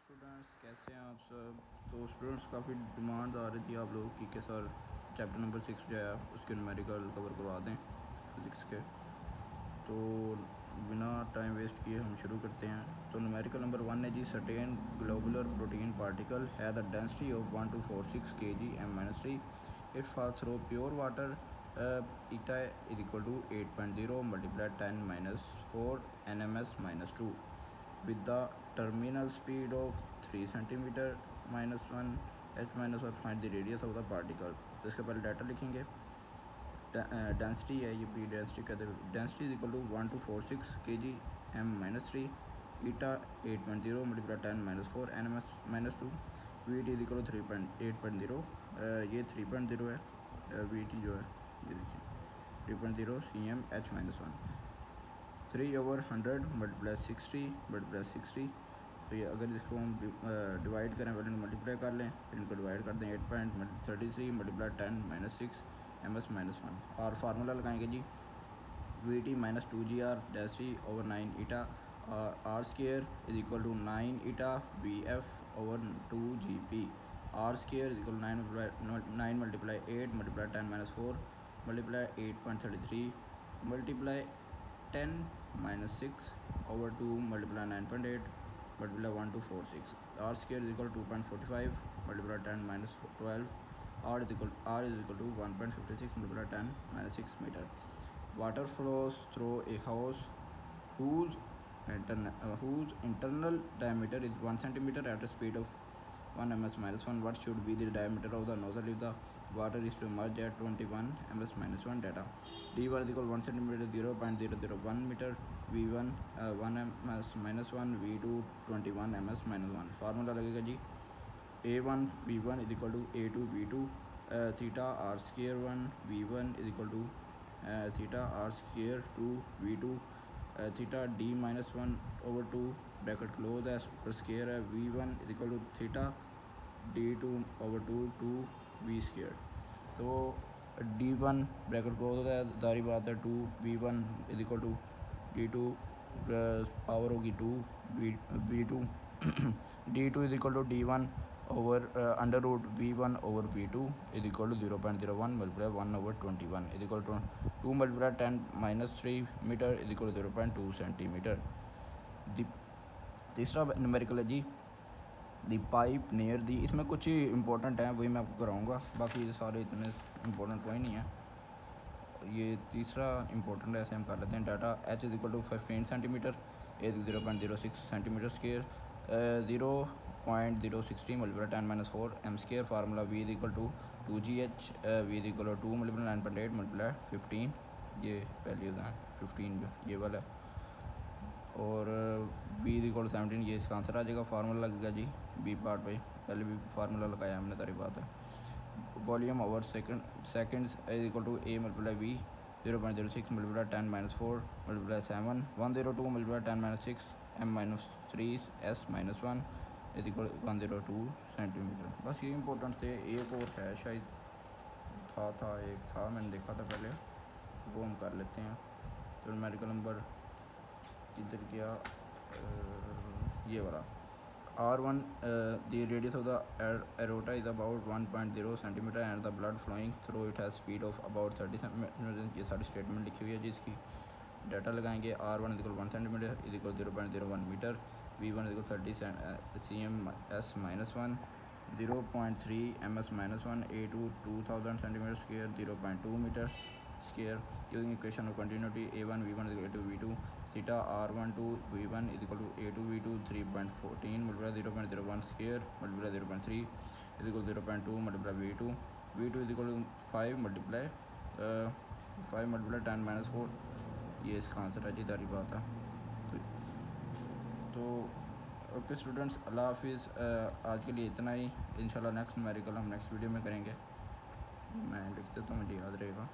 Students, कैसे हैं आप सब। तो स्टूडेंट्स काफ़ी डिमांड आ रही थी आप लोगों की कि सर चैप्टर नंबर 6 जो है उसके न्यूमेरिकल कवर करवा दें फिज़िक्स के। तो बिना टाइम वेस्ट किए हम शुरू करते हैं। तो न्यूमेरिकल नंबर 1 है जी, सर्टेन ग्लोबुलर प्रोटीन पार्टिकल है the density of 1246 kg m-3 it falls through pure water eta is equal to 8.0 multiply 10-4 nms-2 with the terminal speed of 3 centimeter -1 h-1 find the radius of the particle। तो इसके पहले data लिखेंगे। Density है ये, P density कहते हैं। Density is equal to 1246 kg m-3 eta 8.0 multiply 10-4 nms-2 V T is equal to 8.0। ये 3.0 है वी टी जो है, ये देखिए 3.0 cm/h-1 3/100 मल्टीप्लाई 60 मल्टीप्लाई 60। तो ये अगर इसको हम डिवाइड करें, पहले मल्टीप्लाई कर लें, फिर इनको डिवाइड कर दें 8.33 मल्टीप्लाई 10-6 ms-1 और फार्मूला लगाएंगे g V T minus 2gr density over 9 eta R square is equal to 9 eta V F over 2gp R square is equal 9 multiply 8 multiply 10-4 multiply 8.33 multiply 10-6 over 2 multiply 9.8 multiply 1246 r square is equal to 2.45 multiply 10-12 r is equal to 1.56 multiply 10-6 meter। Water flows through a house whose internal diameter is 1 centimeter at a speed of 1 ms-1। What should be the diameter of the nozzle if the water is to merge at 21 ms-1 data। d1 is equal 1 centimeter 0.001 meter v1 1 ms-1 v2 21 ms-1। Formula लगेगा जी a1 v1 is equal to a2 v2 theta r square 1 v1 is equal to theta r square 2 v2 theta d minus 1 over 2 bracket close है, ऊपर square है v1 is equal to theta d2 over 2 v square. तो d1 bracket close होता है, जारी बात है 2 v1 is equal to d2 power होगी 2 v2 d2 is equal to d1 over under root v1 over v2 is equal to 0.01 multiply 1 over 21 is equal to 2 multiply 10-3 metre is equal to 0.2 centimetre. तीसरा numerical है जी दी pipe near the. इसमें कुछ ही important है, वही मैं आपको कराऊंगा, बाकी सारे इतने इंपॉर्टेंट कोई नहीं है। ये तीसरा इंपॉर्टेंट है, ऐसे हम कर लेते हैं। Data H is equal to 15 centimetre A 0.06 centimetre square 0.060 multiply 10-4 M square. Formula V is equal to 2gh V is equal to 2 multiply 9.8 multiply 15। ये वैल्यूज हैं 15 ये वाला है, और v इज इक्वल 17 ये इसका आंसर आ जाएगा। फार्मूला लगेगा जी बी पार्ट पे, पहले भी फार्मूला लगाया हमने, तारी बात है। Volume over seconds is equal to A multiply V 0.06 multiply 10-4 multiply 7 102 multiply 10-6 m-3 s-1 is equal 102 centimetre. बस ये इंपॉर्टेंट थे। एक और है शायद, एक था मैंने देखा था पहले, वो हम कर लेते हैं। तो न्यूमेरिकल नंबर इधर गया ये वाला r1 the radius of the aorta is about 1.0 centimeter and the blood flowing through it has speed of about 30 centimeter। ये सारी स्टेटमेंट लिखी हुई है जिसकी डाटा लगाएंगे। r1 is equal 1 centimetre is equal 0.01 metre v1 is equal 30 cm/s-1 0.3 ms-1 a2 2000 centimetre square 0.2 metre square. Using equation of continuity a1 v1 is equal to v2 theta r12 v1 is equal to a2 v2 3.14 multiply 0.01 square multiply 0.3 is equal to 0.2 multiply v2 is equal to 5 multiply 10-4। ये इसका answer है जी, तारी बात है। तो okay students, अल्लाह हाफिज़। आज के लिए इतना ही। इंशाल्लाह नेक्स्ट न्यूमेरिकल हम नेक्स्ट वीडियो में करेंगे। मैं लिख देता हूँ, मुझे याद रहेगा।